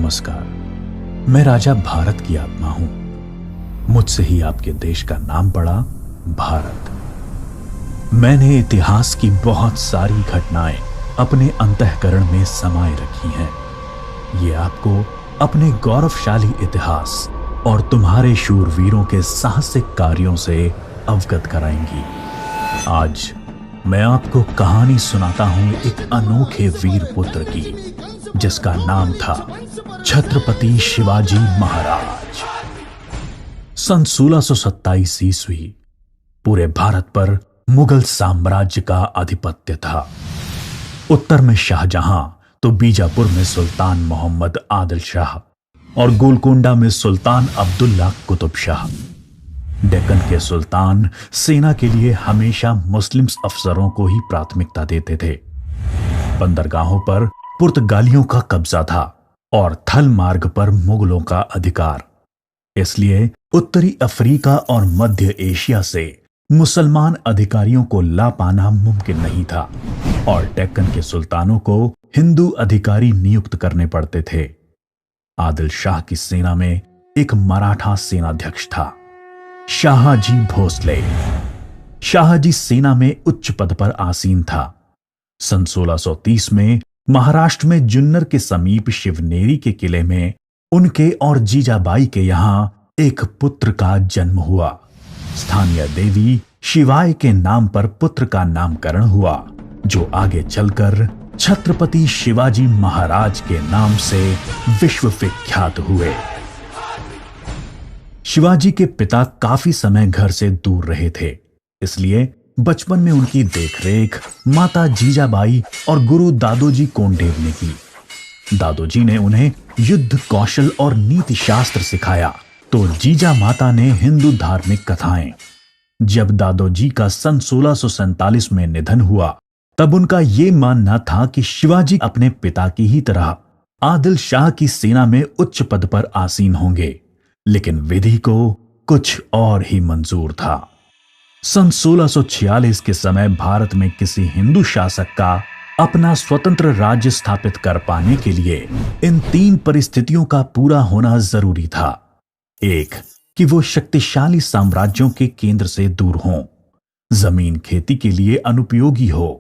नमस्कार। मैं राजा भारत की आत्मा हूं। मुझसे ही आपके देश का नाम पड़ा भारत। मैंने इतिहास की बहुत सारी घटनाएं अपने अंतःकरण में समाये रखी हैं। ये आपको अपने गौरवशाली इतिहास और तुम्हारे शूरवीरों के साहसिक कार्यों से अवगत कराएंगी। आज मैं आपको कहानी सुनाता हूं एक अनोखे वीर पुत्र की, जिसका नाम था छत्रपति शिवाजी महाराज। सन 1627 ईस्वी पूरे भारत पर मुगल साम्राज्य का आधिपत्य था। उत्तर में शाहजहां तो बीजापुर में सुल्तान मोहम्मद आदिल शाह और गोलकोंडा में सुल्तान अब्दुल्ला कुतुब शाह। डेक्कन के सुल्तान सेना के लिए हमेशा मुस्लिम अफसरों को ही प्राथमिकता देते थे। बंदरगाहों पर पुर्तगालियों का कब्जा था और थल मार्ग पर मुगलों का अधिकार। इसलिए उत्तरी अफ्रीका और मध्य एशिया से मुसलमान अधिकारियों को ला पाना मुमकिन नहीं था और डेक्कन के सुल्तानों को हिंदू अधिकारी नियुक्त करने पड़ते थे। आदिल शाह की सेना में एक मराठा सेनाध्यक्ष था, शाहजी भोसले। शाहजी सेना में उच्च पद पर आसीन था। सन 1630 में महाराष्ट्र में जुन्नर के समीप शिवनेरी के किले में उनके और जीजाबाई के यहां एक पुत्र का जन्म हुआ। स्थानीय देवी शिवाय के नाम पर पुत्र का नामकरण हुआ, जो आगे चलकर छत्रपति शिवाजी महाराज के नाम से विश्व विख्यात हुए। शिवाजी के पिता काफी समय घर से दूर रहे थे, इसलिए बचपन में उनकी देखरेख माता जीजाबाई और गुरु दादोजी कोंडेव ने की। दादोजी ने उन्हें युद्ध कौशल और नीति शास्त्र सिखाया, तो जीजा माता ने हिंदू धार्मिक कथाएं। जब दादोजी का सन 1647 में निधन हुआ, तब उनका यह मानना था कि शिवाजी अपने पिता की ही तरह आदिल शाह की सेना में उच्च पद पर आसीन होंगे, लेकिन विधि को कुछ और ही मंजूर था। सन 1646 के समय भारत में किसी हिंदू शासक का अपना स्वतंत्र राज्य स्थापित कर पाने के लिए इन तीन परिस्थितियों का पूरा होना जरूरी था। एक, कि वो शक्तिशाली साम्राज्यों के केंद्र से दूर हों, जमीन खेती के लिए अनुपयोगी हो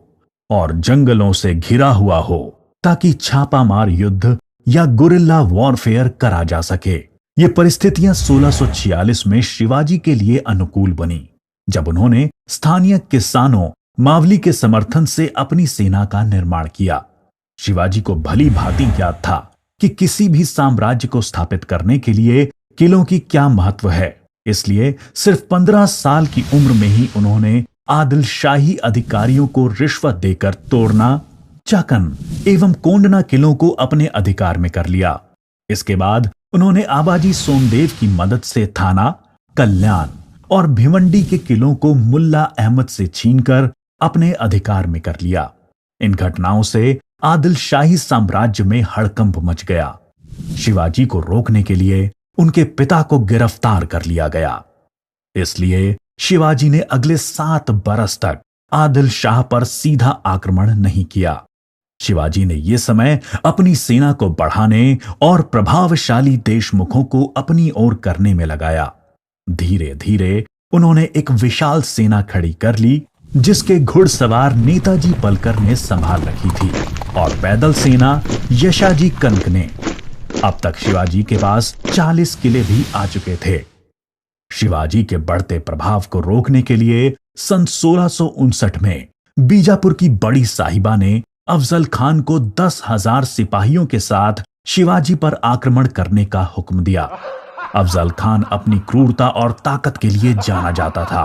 और जंगलों से घिरा हुआ हो, ताकि छापामार युद्ध या गुरिल्ला वॉरफेयर करा जा सके। ये परिस्थितियां 1646 में शिवाजी के लिए अनुकूल बनी, जब उन्होंने स्थानीय किसानों मावली के समर्थन से अपनी सेना का निर्माण किया। शिवाजी को भली भांति ज्ञात था कि किसी भी साम्राज्य को स्थापित करने के लिए किलों की क्या महत्व है। इसलिए सिर्फ 15 साल की उम्र में ही उन्होंने आदिल शाही अधिकारियों को रिश्वत देकर तोड़ना, चाकन एवं कोंडना किलों को अपने अधिकार में कर लिया। इसके बाद उन्होंने आबाजी सोमदेव की मदद से थाना, कल्याण और भिवंडी के किलों को मुल्ला अहमद से छीनकर अपने अधिकार में कर लिया। इन घटनाओं से आदिल शाही साम्राज्य में हड़कंप मच गया। शिवाजी को रोकने के लिए उनके पिता को गिरफ्तार कर लिया गया। इसलिए शिवाजी ने अगले 7 बरस तक आदिल शाह पर सीधा आक्रमण नहीं किया। शिवाजी ने यह समय अपनी सेना को बढ़ाने और प्रभावशाली देशमुखों को अपनी ओर करने में लगाया। धीरे धीरे उन्होंने एक विशाल सेना खड़ी कर ली, जिसके घुड़सवार नेताजी पलकर ने संभाल रखी थी और पैदल सेना यशाजी कनक ने। अब तक शिवाजी के पास 40 किले भी आ चुके थे। शिवाजी के बढ़ते प्रभाव को रोकने के लिए सन 1659 में बीजापुर की बड़ी साहिबा ने अफजल खान को 10,000 सिपाहियों के साथ शिवाजी पर आक्रमण करने का हुक्म दिया। अफजल खान अपनी क्रूरता और ताकत के लिए जाना जाता था।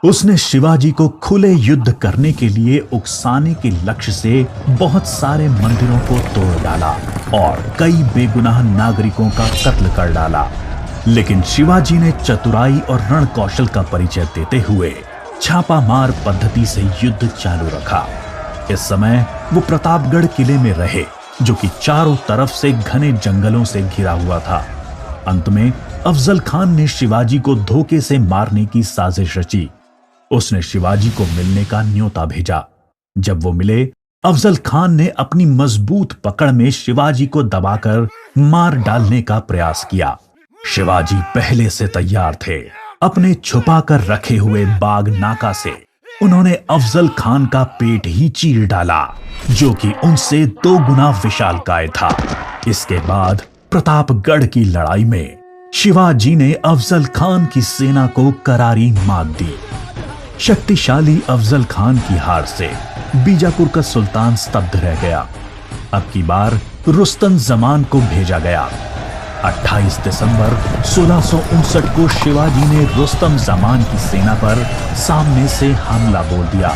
उसने शिवाजी को खुले युद्ध करने के लिए उकसाने के लक्ष्य से बहुत सारे मंदिरों को तोड़ डाला और कई बेगुनाह नागरिकों का कत्ल कर डाला। लेकिन शिवाजी ने चतुराई और रण कौशल का परिचय देते हुए छापामार पद्धति से युद्ध चालू रखा। इस समय वो प्रतापगढ़ किले में रहे, जो कि चारों तरफ से घने जंगलों से घिरा हुआ था। अंत में अफजल खान ने शिवाजी को धोखे से मारने की साजिश रची। उसने शिवाजी को मिलने का न्योता भेजा। जब वो मिले, अफजल खान ने अपनी मजबूत पकड़ में शिवाजी को दबाकर मार डालने का प्रयास किया। शिवाजी पहले से तैयार थे। अपने छुपा कर रखे हुए बाग नाका से उन्होंने अफजल खान का पेट ही चीर डाला, जो कि उनसे 2 गुना विशालकाय था। इसके बाद प्रतापगढ़ की लड़ाई में शिवाजी ने अफजल खान की सेना को करारी मात दी। शक्तिशाली अफजल खान की हार से बीजापुर का सुल्तान स्तब्ध रह गया। अब की बार रुस्तम जमान को भेजा गया। 28 दिसंबर 1659 को शिवाजी ने रुस्तम जमान की सेना पर सामने से हमला बोल दिया।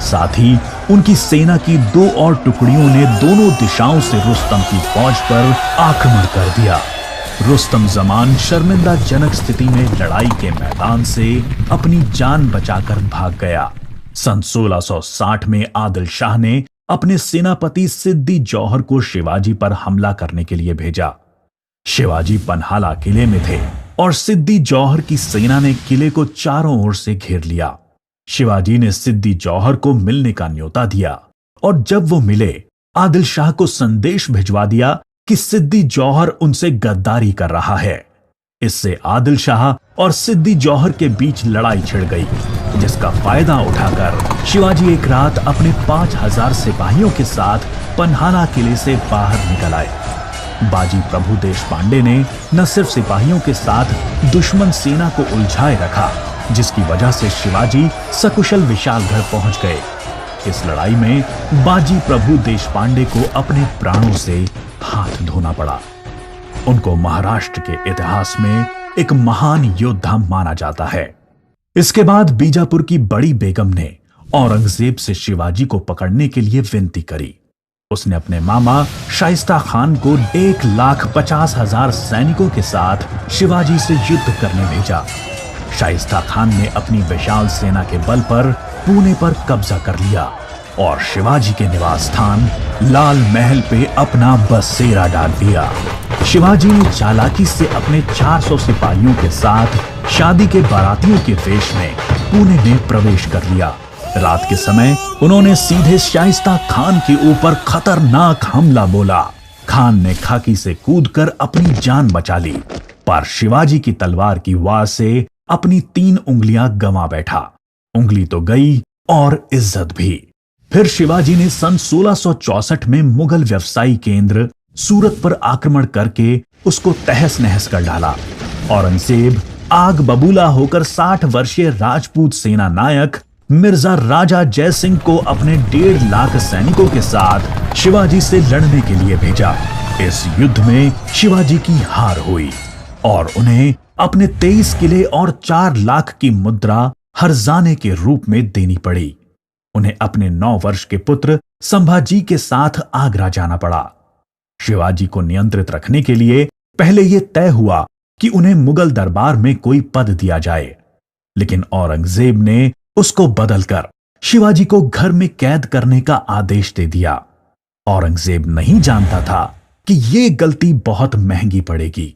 साथ ही उनकी सेना की 2 और टुकड़ियों ने दोनों दिशाओं से रुस्तम की फौज पर आक्रमण कर दिया। रुस्तम जमान शर्मिंदाजनक स्थिति में लड़ाई के मैदान से अपनी जान बचाकर भाग गया। सन 1660 में आदिल शाह ने अपने सेनापति सिद्दी जौहर को शिवाजी पर हमला करने के लिए भेजा। शिवाजी पन्हाला किले में थे और सिद्दी जौहर की सेना ने किले को चारों ओर से घेर लिया। शिवाजी ने सिद्दी जौहर को मिलने का न्योता दिया और जब वो मिले, आदिल शाह को संदेश भिजवा दिया कि सिद्दी जौहर उनसे गद्दारी कर रहा है। इससे आदिल शाह और सिद्दी जौहर के बीच लड़ाई छिड़ गई, जिसका फायदा उठाकर शिवाजी एक रात अपने 5000 सिपाहियों के साथ पन्हाला किले से बाहर निकल आए। बाजी प्रभु देशपांडे ने न सिर्फ सिपाहियों के साथ दुश्मन सेना को उलझाए रखा, जिसकी वजह से शिवाजी सकुशल विशालगढ़ पहुंच गए। इस लड़ाई में बाजी प्रभु देशपांडे को अपने प्राणों से हाथ धोना पड़ा। उनको महाराष्ट्र के इतिहास में एक महान योद्धा माना जाता है। इसके बाद बीजापुर की बड़ी बेगम ने औरंगजेब से शिवाजी को पकड़ने के लिए विनती करी। उसने अपने मामा शाइस्ता खान को 1,50,000 सैनिकों के साथ शिवाजी से युद्ध करने भेजा। शाइस्ता खान ने अपनी विशाल सेना के बल पर पुणे पर कब्जा कर लिया और शिवाजी के निवास स्थान लाल महल पे अपना बसेरा डाल दिया। शिवाजी ने चालाकी से अपने 400 सिपाहियों के साथ शादी के बारातियों के वेश में पुणे में प्रवेश कर लिया। रात के समय उन्होंने सीधे शाइस्ता खान के ऊपर खतरनाक हमला बोला। खान ने खाकी से कूदकर अपनी जान बचा ली, पर शिवाजी की तलवार की वार से अपनी 3 उंगलियां गंवा बैठा। उंगली तो गई और इज्जत भी। फिर शिवाजी ने सन 1664 में मुगल व्यवसायी केंद्र सूरत पर आक्रमण करके उसको तहस नहस कर डाला। औरंगजेब आग बबूला होकर 60 वर्षीय राजपूत सेना नायक मिर्जा राजा जय सिंह को अपने 1.5 लाख सैनिकों के साथ शिवाजी से लड़ने के लिए भेजा। इस युद्ध में शिवाजी की हार हुई और उन्हें अपने 23 किले और 4 लाख की मुद्रा हर्जाने के रूप में देनी पड़ी। उन्हें अपने 9 वर्ष के पुत्र संभाजी के साथ आगरा जाना पड़ा। शिवाजी को नियंत्रित रखने के लिए पहले यह तय हुआ कि उन्हें मुगल दरबार में कोई पद दिया जाए, लेकिन औरंगजेब ने उसको बदलकर शिवाजी को घर में कैद करने का आदेश दे दिया। औरंगजेब नहीं जानता था कि यह गलती बहुत महंगी पड़ेगी।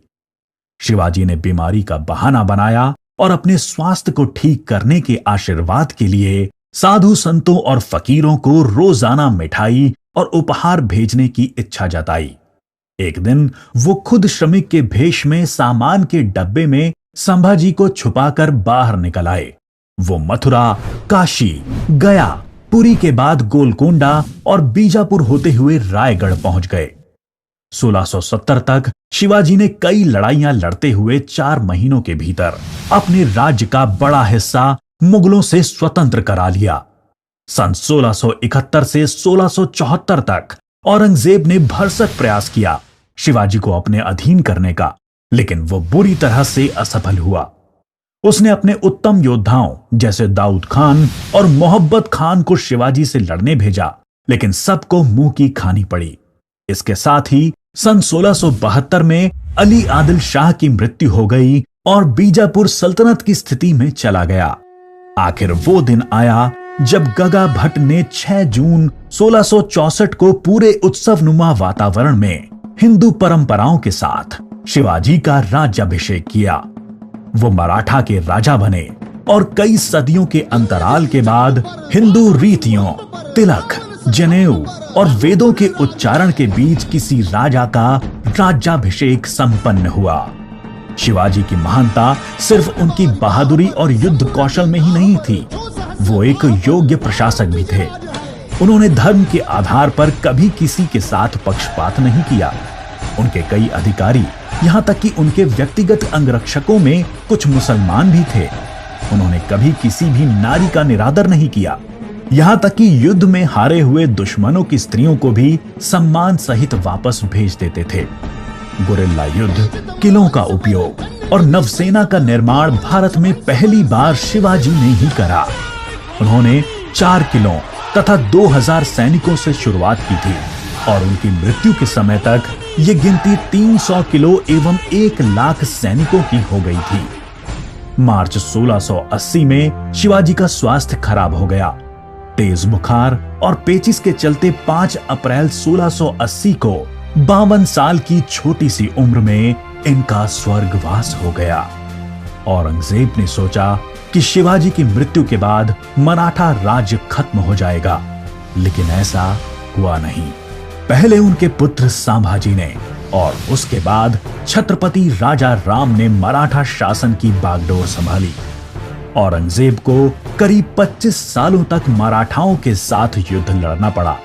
शिवाजी ने बीमारी का बहाना बनाया और अपने स्वास्थ्य को ठीक करने के आशीर्वाद के लिए साधु संतों और फकीरों को रोजाना मिठाई और उपहार भेजने की इच्छा जताई। एक दिन वो खुद श्रमिक के भेष में सामान के डब्बे में संभाजी को छुपाकर बाहर निकल आए। वो मथुरा, काशी, गया, पुरी के बाद गोलकोंडा और बीजापुर होते हुए रायगढ़ पहुंच गए। 1670 तक शिवाजी ने कई लड़ाइयां लड़ते हुए 4 महीनों के भीतर अपने राज्य का बड़ा हिस्सा मुगलों से स्वतंत्र करा लिया। सन 1671 से 1674 तक औरंगजेब ने भरसक प्रयास किया शिवाजी को अपने अधीन करने का, लेकिन वो बुरी तरह से असफल हुआ। उसने अपने उत्तम योद्धाओं जैसे दाऊद खान और मोहब्बत खान को शिवाजी से लड़ने भेजा, लेकिन सबको मुंह की खानी पड़ी। इसके साथ ही सन 1672 में अली आदिल शाह की मृत्यु हो गई और बीजापुर सल्तनत की स्थिति में चला गया। आखिर वो दिन आया जब गगा भट्ट ने 6 जून 1664 को पूरे उत्सवनुमा वातावरण में हिंदू परंपराओं के साथ शिवाजी का राज्याभिषेक किया। वो मराठा के राजा बने और कई सदियों के अंतराल के बाद हिंदू रीतियों, तिलक, जनेऊ और वेदों के उच्चारण के बीच किसी राजा का राज्याभिषेक संपन्न हुआ। शिवाजी की महानता सिर्फ उनकी बहादुरी और युद्ध कौशल में ही नहीं थी, वो एक योग्य प्रशासक भी थे। उन्होंने धर्म के आधार पर कभी किसी के साथ पक्षपात नहीं किया। उनके कई अधिकारी, यहां तक कि उनके व्यक्तिगत अंगरक्षकों में कुछ मुसलमान भी थे। उन्होंने कभी किसी भी नारी का निरादर नहीं किया, यहां तक कि युद्ध में हारे हुए दुश्मनों की स्त्रियों को भी सम्मान सहित वापस भेज देते थे। गुरिल्ला युद्ध, किलों का उपयोग और नवसेना का निर्माण भारत में पहली बार शिवाजी ने ही करा। उन्होंने 4 किलों तथा 2000 सैनिकों से शुरुआत की थी और उनकी मृत्यु के समय तक ये गिनती 300 किलो एवं 1 लाख सैनिकों की हो गई थी। मार्च 1680 में शिवाजी का स्वास्थ्य खराब हो गया। तेज बुखार और पेचिस के चलते 5 अप्रैल 1680 को 52 साल की छोटी सी उम्र में इनका स्वर्गवास हो गया। औरंगजेब ने सोचा कि शिवाजी की मृत्यु के बाद मराठा राज्य खत्म हो जाएगा, लेकिन ऐसा हुआ नहीं। पहले उनके पुत्र संभाजी ने और उसके बाद छत्रपति राजा राम ने मराठा शासन की बागडोर संभाली। औरंगजेब को करीब 25 सालों तक मराठाओं के साथ युद्ध लड़ना पड़ा,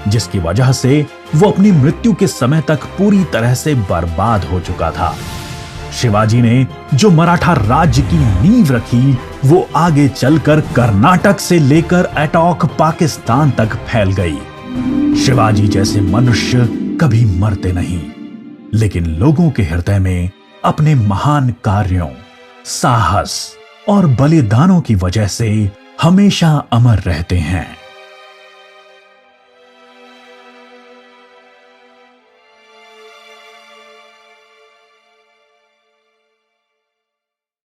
जिसकी वजह से वो अपनी मृत्यु के समय तक पूरी तरह से बर्बाद हो चुका था। शिवाजी ने जो मराठा राज्य की नींव रखी, वो आगे चलकर कर्नाटक से लेकर अटॉक पाकिस्तान तक फैल गई। शिवाजी जैसे मनुष्य कभी मरते नहीं, लेकिन लोगों के हृदय में अपने महान कार्यों, साहस और बलिदानों की वजह से हमेशा अमर रहते हैं।